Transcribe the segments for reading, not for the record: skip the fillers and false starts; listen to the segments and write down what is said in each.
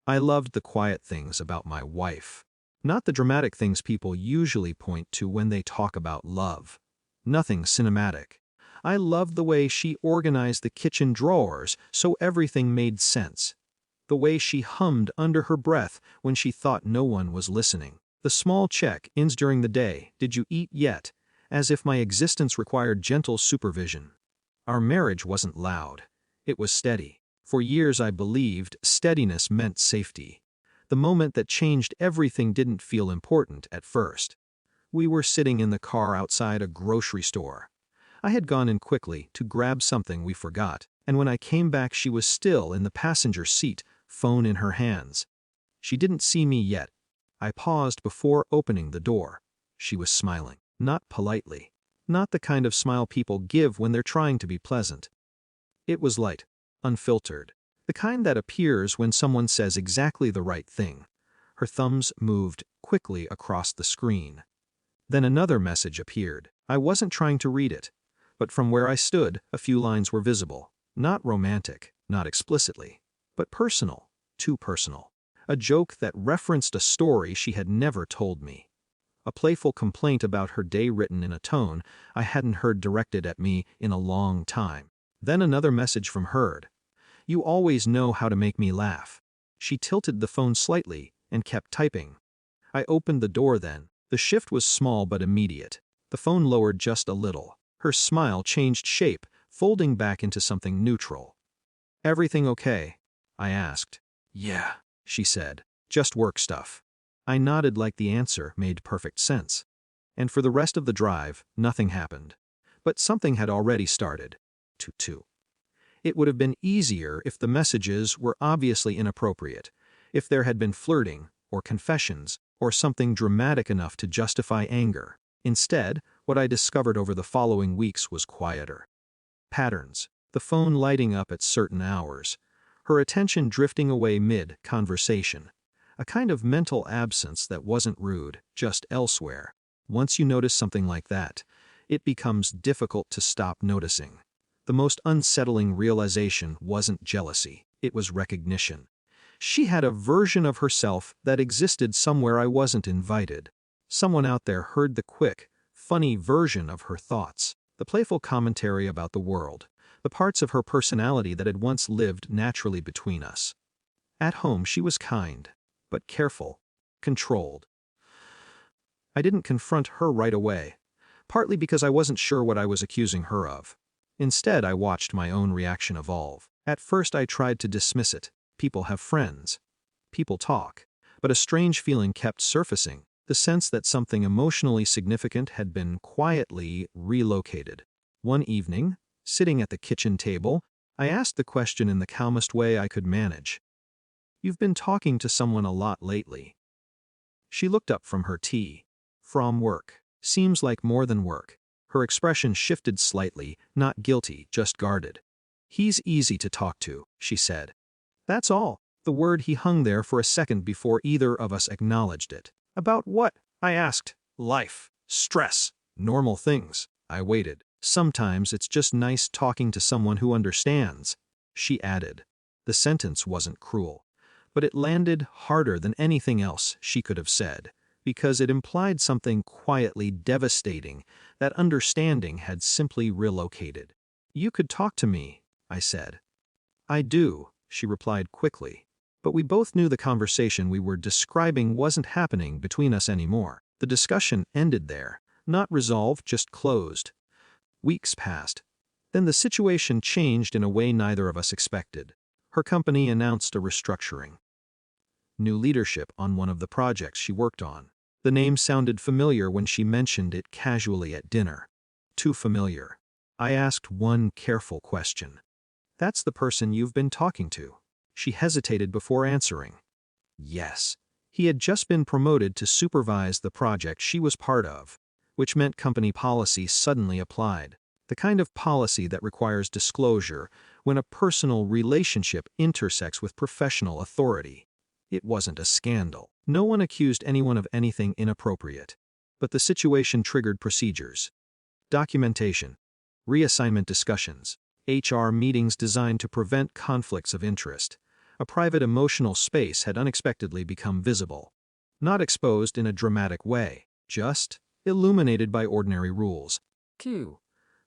I loved the quiet things about my wife. Not the dramatic things people usually point to when they talk about love. Nothing cinematic. I loved the way she organized the kitchen drawers so everything made sense. The way she hummed under her breath when she thought no one was listening. The small check-ins during the day, "Did you eat yet?" as if my existence required gentle supervision. Our marriage wasn't loud. It was steady. For years I believed steadiness meant safety. The moment that changed everything didn't feel important at first. We were sitting in the car outside a grocery store. I had gone in quickly to grab something we forgot, and when I came back she was still in the passenger seat, phone in her hands. She didn't see me yet. I paused before opening the door. She was smiling, not politely, not the kind of smile people give when they're trying to be pleasant. It was light, unfiltered, the kind that appears when someone says exactly the right thing. Her thumbs moved quickly across the screen. Then another message appeared. I wasn't trying to read it, but from where I stood, a few lines were visible. Not romantic, not explicitly, but personal, too personal. A joke that referenced a story she had never told me. A playful complaint about her day written in a tone I hadn't heard directed at me in a long time. Then another message from her. "You always know how to make me laugh." She tilted the phone slightly and kept typing. I opened the door then. The shift was small but immediate. The phone lowered just a little. Her smile changed shape, folding back into something neutral. "Everything okay?" I asked. "Yeah," she said. "Just work stuff." I nodded like the answer made perfect sense. And for the rest of the drive, nothing happened. But something had already started. Two. It would have been easier if the messages were obviously inappropriate, if there had been flirting, or confessions, or something dramatic enough to justify anger. Instead, what I discovered over the following weeks was quieter. Patterns, the phone lighting up at certain hours, her attention drifting away mid-conversation. A kind of mental absence that wasn't rude, just elsewhere. Once you notice something like that, it becomes difficult to stop noticing. The most unsettling realization wasn't jealousy, it was recognition. She had a version of herself that existed somewhere I wasn't invited. Someone out there heard the quick, funny version of her thoughts, the playful commentary about the world, the parts of her personality that had once lived naturally between us. At home she was kind, but careful, controlled. I didn't confront her right away, partly because I wasn't sure what I was accusing her of. Instead, I watched my own reaction evolve. At first I tried to dismiss it. People have friends. People talk. But a strange feeling kept surfacing, the sense that something emotionally significant had been quietly relocated. One evening, sitting at the kitchen table, I asked the question in the calmest way I could manage. "You've been talking to someone a lot lately." She looked up from her tea. "From work. Seems like more than work." Her expression shifted slightly, not guilty, just guarded. "He's easy to talk to," she said. That's all. The word he hung there for a second before either of us acknowledged it. "About what?" I asked. "Life. Stress. Normal things." I waited. "Sometimes it's just nice talking to someone who understands," she added. The sentence wasn't cruel, but it landed harder than anything else she could have said, because it implied something quietly devastating that understanding had simply relocated. "You could talk to me," I said. "I do," she replied quickly. But we both knew the conversation we were describing wasn't happening between us anymore. The discussion ended there, not resolved, just closed. Weeks passed. Then the situation changed in a way neither of us expected. Her company announced a restructuring. New leadership on one of the projects she worked on. The name sounded familiar when she mentioned it casually at dinner. Too familiar. I asked one careful question. "That's the person you've been talking to?" She hesitated before answering. Yes. He had just been promoted to supervise the project she was part of, which meant company policy suddenly applied. The kind of policy that requires disclosure when a personal relationship intersects with professional authority. It wasn't a scandal. No one accused anyone of anything inappropriate. But the situation triggered procedures. Documentation. Reassignment discussions. HR meetings designed to prevent conflicts of interest. A private emotional space had unexpectedly become visible. Not exposed in a dramatic way, just illuminated by ordinary rules. Q.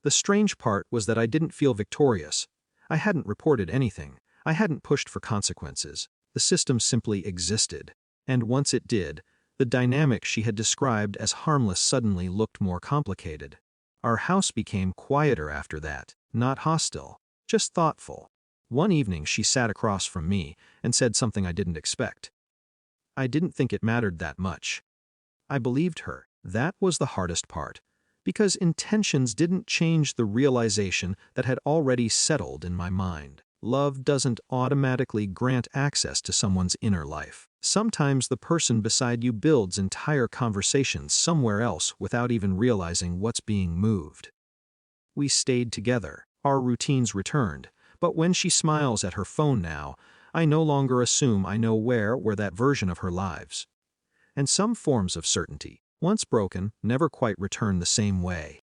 The strange part was that I didn't feel victorious. I hadn't reported anything. I hadn't pushed for consequences. The system simply existed. And once it did, the dynamic she had described as harmless suddenly looked more complicated. Our house became quieter after that, not hostile, just thoughtful. One evening she sat across from me and said something I didn't expect. I didn't think it mattered that much. I believed her. That was the hardest part, because intentions didn't change the realization that had already settled in my mind. Love doesn't automatically grant access to someone's inner life. Sometimes the person beside you builds entire conversations somewhere else without even realizing what's being moved. We stayed together. Our routines returned. But when she smiles at her phone now, I no longer assume I know where that version of her lives. And some forms of certainty, once broken, never quite return the same way.